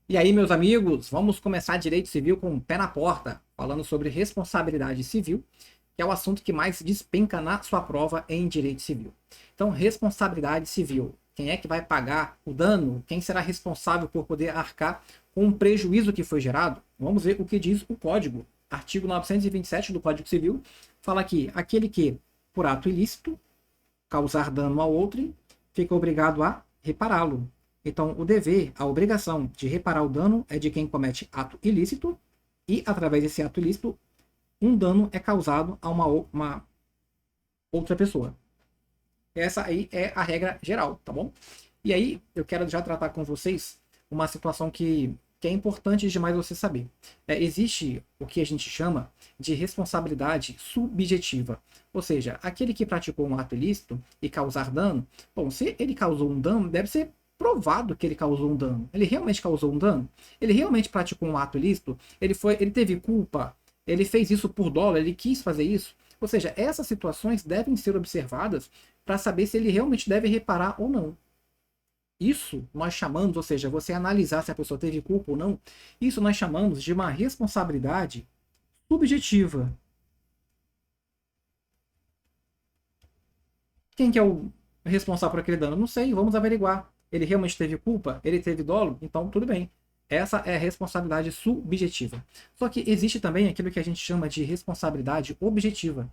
E aí, meus amigos, vamos começar direito civil com o pé na porta, falando sobre responsabilidade civil, que é o assunto que mais despenca na sua prova em direito civil. Então, responsabilidade civil. Quem é que vai pagar o dano? Quem será responsável por poder arcar com o prejuízo que foi gerado? Vamos ver o que diz o Código. Artigo 927 do Código Civil fala que aquele que, por ato ilícito, causar dano ao outro, fica obrigado a repará-lo. Então, o dever, a obrigação de reparar o dano é de quem comete ato ilícito e, através desse ato ilícito, um dano é causado a uma outra pessoa. Essa aí é a regra geral, tá bom? E aí, eu quero já tratar com vocês uma situação que é importante demais você saber. Existe o que a gente chama de responsabilidade subjetiva. Ou seja, aquele que praticou um ato ilícito e causar dano, bom, se ele causou um dano, deve ser provado que ele causou um dano. Ele realmente causou um dano? Ele realmente praticou um ato ilícito? Ele teve culpa? Ele fez isso por dolo? Ele quis fazer isso? Ou seja, essas situações devem ser observadas para saber se ele realmente deve reparar ou não. Isso nós chamamos, ou seja, você analisar se a pessoa teve culpa ou não, isso nós chamamos de uma responsabilidade subjetiva. Quem que é o responsável por aquele dano? Não sei, vamos averiguar. Ele realmente teve culpa? Ele teve dolo? Então tudo bem. Essa é a responsabilidade subjetiva. Só que existe também aquilo que a gente chama de responsabilidade objetiva,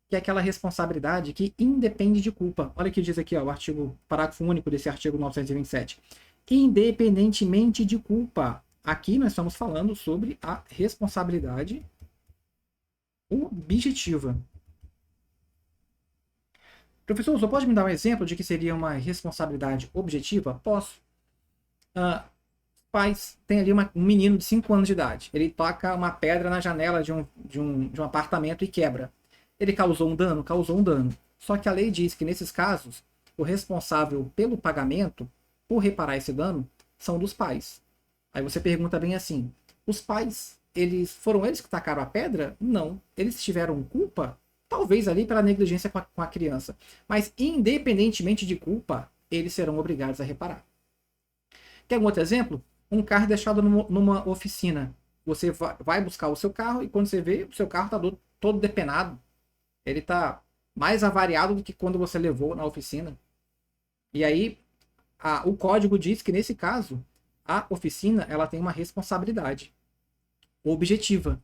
que é aquela responsabilidade que independe de culpa. Olha o que diz aqui, ó, o artigo, parágrafo único desse artigo 927. Independentemente de culpa. Aqui nós estamos falando sobre a responsabilidade objetiva. Professor, você pode me dar um exemplo de que seria uma responsabilidade objetiva? Posso. Ah, pais, tem ali um menino de 5 anos de idade. Ele toca uma pedra na janela de um apartamento e quebra. Ele causou um dano? Causou um dano. Só que a lei diz que, nesses casos, o responsável pelo pagamento, por reparar esse dano, são dos pais. Aí você pergunta bem assim: os pais, foram eles que tacaram a pedra? Não. Eles tiveram culpa? Talvez ali pela negligência com a criança. Mas, independentemente de culpa, eles serão obrigados a reparar. Quer um outro exemplo? Um carro deixado numa oficina. Você vai buscar o seu carro e quando você vê, o seu carro está todo depenado. Ele está mais avariado do que quando você levou na oficina. E aí, o código diz que, nesse caso, a oficina ela tem uma responsabilidade objetiva.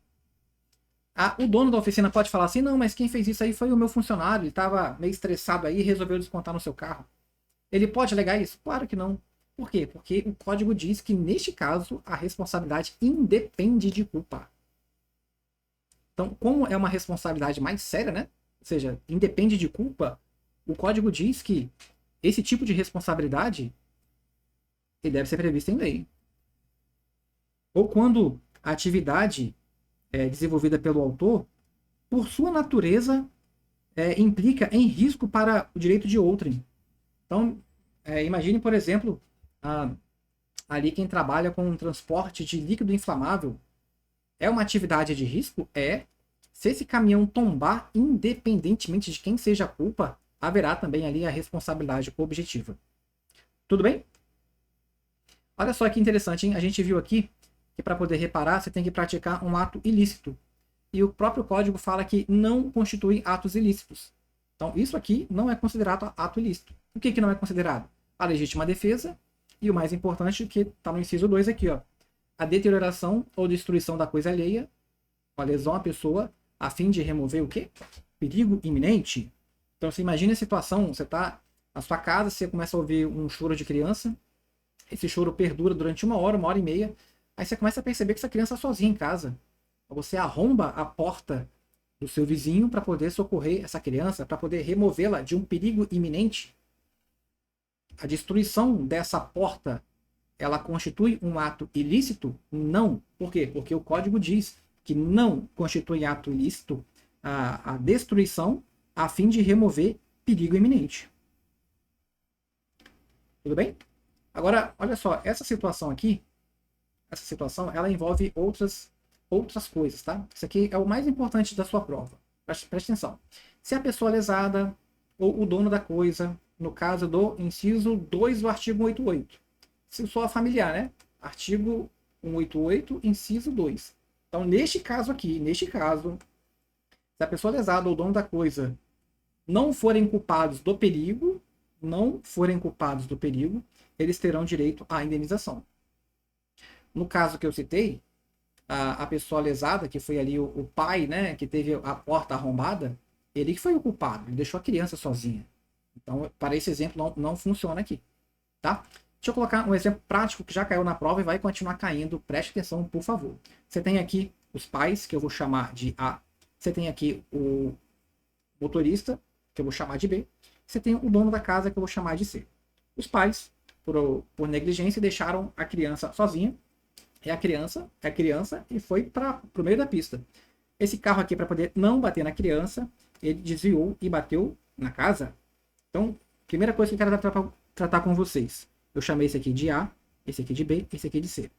O dono da oficina pode falar assim: não, mas quem fez isso aí foi o meu funcionário, ele estava meio estressado aí e resolveu descontar no seu carro. Ele pode alegar isso? Claro que não. Por quê? Porque o código diz que, neste caso, a responsabilidade independe de culpa. Então, como é uma responsabilidade mais séria, né? Ou seja, independe de culpa, o código diz que esse tipo de responsabilidade ele deve ser previsto em lei. Ou quando a atividade é desenvolvida pelo autor, por sua natureza, implica em risco para o direito de outrem. Então, imagine, por exemplo, ali quem trabalha com transporte de líquido inflamável. É uma atividade de risco? É. Se esse caminhão tombar, independentemente de quem seja a culpa, haverá também ali a responsabilidade objetiva. Tudo bem? Olha só que interessante, hein? A gente viu aqui que para poder reparar, você tem que praticar um ato ilícito. E o próprio código fala que não constitui atos ilícitos. Então, isso aqui não é considerado ato ilícito. O que não é considerado? A legítima defesa e o mais importante, que está no inciso 2 aqui, ó, a deterioração ou destruição da coisa alheia, a lesão à pessoa, a fim de remover o quê? Perigo iminente. Então, você imagina a situação, você está na sua casa, você começa a ouvir um choro de criança, esse choro perdura durante 1 hora e meia, aí você começa a perceber que essa criança está sozinha em casa. Você arromba a porta do seu vizinho para poder socorrer essa criança, para poder removê-la de um perigo iminente. A destruição dessa porta, ela constitui um ato ilícito? Não. Por quê? Porque o código diz que não constitui ato ilícito a destruição a fim de remover perigo iminente. Tudo bem? Agora, olha só, essa situação aqui, ela envolve outras coisas, tá? Isso aqui é o mais importante da sua prova. Preste atenção. Se a pessoa lesada ou o dono da coisa, no caso do inciso 2 do artigo 188, se só familiar, né? Artigo 188, inciso 2. Então, neste caso aqui, se a pessoa lesada ou o dono da coisa não forem culpados do perigo, eles terão direito à indenização. No caso que eu citei, a pessoa lesada, que foi ali o pai, né, que teve a porta arrombada, ele que foi o culpado, ele deixou a criança sozinha. Então, para esse exemplo, não funciona aqui, tá? Deixa eu colocar um exemplo prático que já caiu na prova e vai continuar caindo. Preste atenção, por favor. Você tem aqui os pais, que eu vou chamar de A. Você tem aqui o motorista, que eu vou chamar de B. Você tem o dono da casa, que eu vou chamar de C. Os pais, por negligência, deixaram a criança sozinha. É a criança e foi para o meio da pista. Esse carro aqui, para poder não bater na criança, ele desviou e bateu na casa. Então, primeira coisa que eu quero tratar com vocês. Eu chamei esse aqui de A, esse aqui de B, esse aqui de C.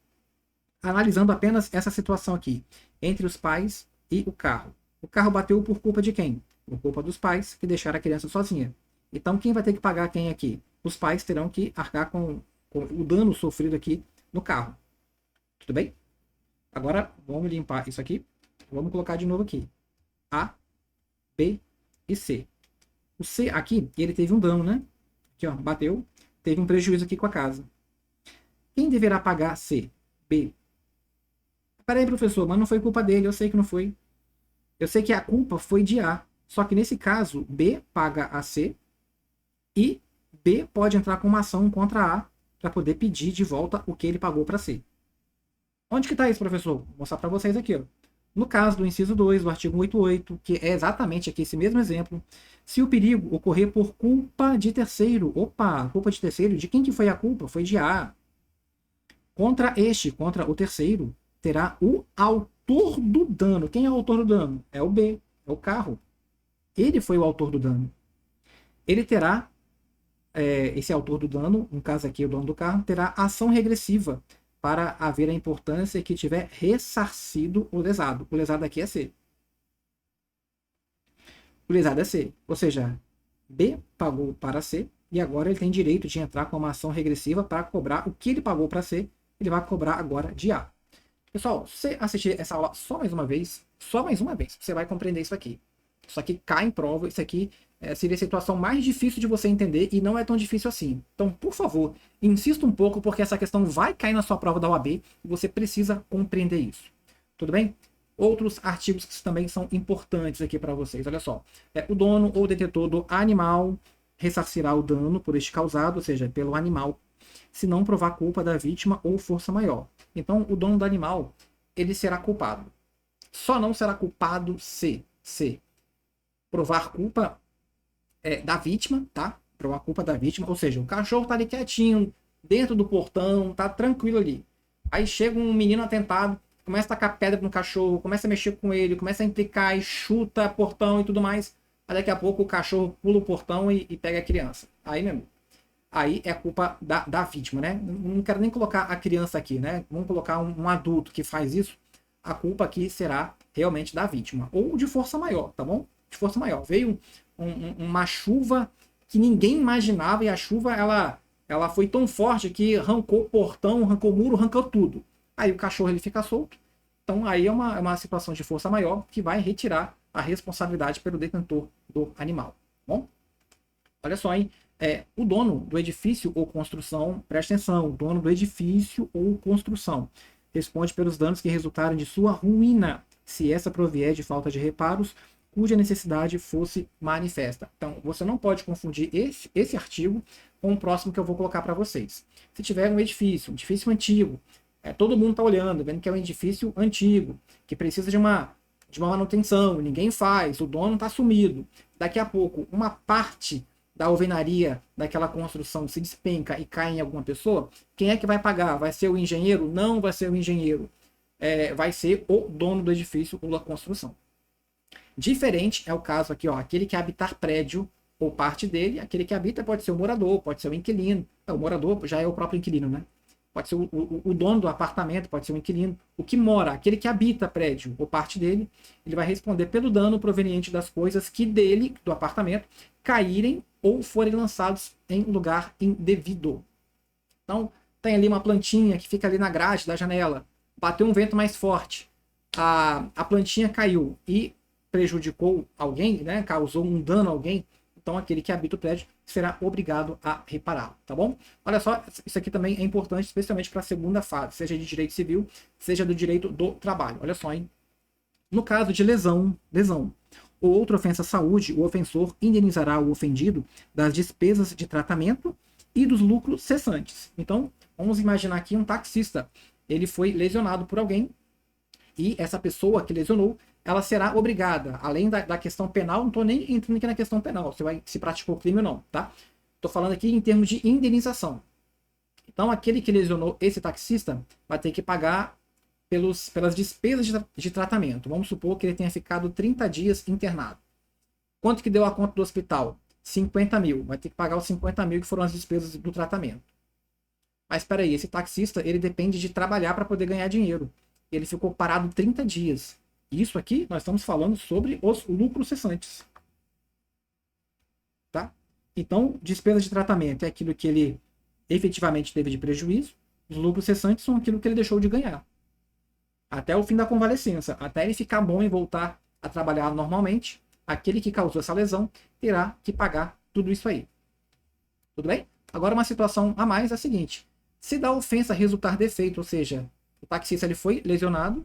Analisando apenas essa situação aqui, entre os pais e o carro. O carro bateu por culpa de quem? Por culpa dos pais, que deixaram a criança sozinha. Então, quem vai ter que pagar quem aqui? Os pais terão que arcar com o dano sofrido aqui no carro. Tudo bem? Agora, vamos limpar isso aqui. Vamos colocar de novo aqui. A, B e C. O C aqui, ele teve um dano, né? Aqui, ó, bateu. Teve um prejuízo aqui com a casa. Quem deverá pagar C? B. Peraí, professor, mas não foi culpa dele. Eu sei que não foi. Eu sei que a culpa foi de A. Só que nesse caso, B paga a C e B pode entrar com uma ação contra A para poder pedir de volta o que ele pagou para C. Onde que está isso, professor? Vou mostrar para vocês aqui, ó. No caso do inciso 2 do artigo 188, que é exatamente aqui esse mesmo exemplo, se o perigo ocorrer por culpa de terceiro, culpa de terceiro, de quem que foi a culpa? Foi de A. Contra o terceiro, terá o autor do dano. Quem é o autor do dano? É o B, é o carro. Ele foi o autor do dano. Ele terá, esse autor do dano, no caso aqui o dono do carro, terá ação regressiva para haver a importância que tiver ressarcido o lesado. O lesado aqui é C. O lesado é C. Ou seja, B pagou para C e agora ele tem direito de entrar com uma ação regressiva para cobrar o que ele pagou para C. Ele vai cobrar agora de A. Pessoal, se você assistir essa aula só mais uma vez, você vai compreender isso aqui. Isso aqui cai em prova, isso aqui seria a situação mais difícil de você entender e não é tão difícil assim. Então, por favor, insista um pouco porque essa questão vai cair na sua prova da OAB e você precisa compreender isso. Tudo bem? Outros artigos que também são importantes aqui para vocês. Olha só. O dono ou detetor do animal ressarcirá o dano por este causado, ou seja, pelo animal, se não provar culpa da vítima ou força maior. Então, o dono do animal, ele será culpado. Só não será culpado se provar culpa da vítima, tá? Provar culpa da vítima, ou seja, o cachorro tá ali quietinho, dentro do portão, tá tranquilo ali. Aí chega um menino atentado, começa a tacar pedra no cachorro, começa a mexer com ele, começa a implicar e chuta portão e tudo mais. Aí daqui a pouco o cachorro pula o portão e pega a criança. Aí, meu amigo, aí é culpa da vítima, né? Não quero nem colocar a criança aqui, né? Vamos colocar um adulto que faz isso. A culpa aqui será realmente da vítima. Ou de força maior, tá bom? De força maior. Veio uma chuva que ninguém imaginava e a chuva ela foi tão forte que arrancou o portão, arrancou o muro, arrancou tudo. Aí o cachorro ele fica solto. Então aí é uma situação de força maior que vai retirar a responsabilidade pelo detentor do animal. Bom? Olha só, hein? O dono do edifício ou construção, presta atenção, o dono do edifício ou construção responde pelos danos que resultarem de sua ruína, se essa provier de falta de reparos, cuja necessidade fosse manifesta. Então, você não pode confundir esse artigo com o próximo que eu vou colocar para vocês. Se tiver um edifício antigo, todo mundo está olhando, vendo que é um edifício antigo, que precisa de uma manutenção, ninguém faz, o dono está sumido. Daqui a pouco, uma parte da alvenaria daquela construção se despenca e cai em alguma pessoa, quem é que vai pagar? Vai ser o engenheiro? Não vai ser o engenheiro. Vai ser o dono do edifício ou da construção. Diferente é o caso aqui, ó, aquele que habitar prédio ou parte dele, aquele que habita pode ser o morador, pode ser o inquilino. O morador já é o próprio inquilino, né? Pode ser o dono do apartamento, pode ser o inquilino. O que mora, aquele que habita prédio ou parte dele, ele vai responder pelo dano proveniente das coisas que dele, do apartamento, caírem ou forem lançados em lugar indevido. Então, tem ali uma plantinha que fica ali na grade da janela, bateu um vento mais forte, a plantinha caiu e prejudicou alguém, né? Causou um dano a alguém, então aquele que habita o prédio será obrigado a repará-lo, tá bom? Olha só, isso aqui também é importante, especialmente para a segunda fase, seja de direito civil, seja do direito do trabalho. Olha só, hein? No caso de lesão, ou outra ofensa à saúde, o ofensor indenizará o ofendido das despesas de tratamento e dos lucros cessantes. Então, vamos imaginar aqui um taxista. Ele foi lesionado por alguém e essa pessoa que lesionou, ela será obrigada, além da questão penal, não estou nem entrando aqui na questão penal, se praticou crime ou não, tá? Estou falando aqui em termos de indenização. Então, aquele que lesionou esse taxista vai ter que pagar pelas despesas de tratamento. Vamos supor que ele tenha ficado 30 dias internado. Quanto que deu a conta do hospital? 50 mil. Vai ter que pagar os 50 mil que foram as despesas do tratamento. Mas espera aí, esse taxista ele depende de trabalhar para poder ganhar dinheiro. Ele ficou parado 30 dias. Isso aqui nós estamos falando sobre os lucros cessantes. Tá? Então, despesa de tratamento é aquilo que ele efetivamente teve de prejuízo. Os lucros cessantes são aquilo que ele deixou de ganhar. Até o fim da convalescença, até ele ficar bom e voltar a trabalhar normalmente, aquele que causou essa lesão terá que pagar tudo isso aí. Tudo bem? Agora uma situação a mais é a seguinte: se da ofensa resultar defeito, ou seja, o taxista ele foi lesionado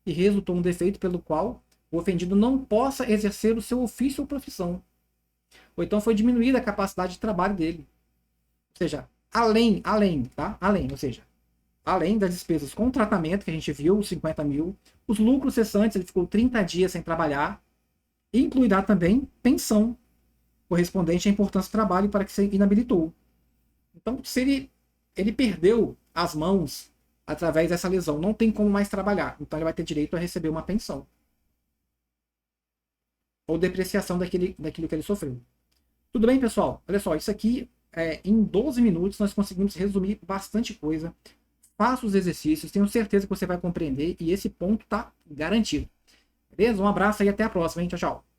e resultou um defeito pelo qual o ofendido não possa exercer o seu ofício ou profissão, ou então foi diminuída a capacidade de trabalho dele. Ou seja, além, tá? Além, ou seja, além das despesas com tratamento, que a gente viu, os 50 mil, os lucros cessantes, ele ficou 30 dias sem trabalhar, e incluirá também pensão correspondente à importância do trabalho para que se inabilitou. Então, se ele perdeu as mãos através dessa lesão, não tem como mais trabalhar, então ele vai ter direito a receber uma pensão ou depreciação daquilo que ele sofreu. Tudo bem, pessoal? Olha só, isso aqui, em 12 minutos, nós conseguimos resumir bastante coisa. Faça os exercícios, tenho certeza que você vai compreender e esse ponto está garantido. Beleza? Um abraço e até a próxima, hein? Tchau, tchau.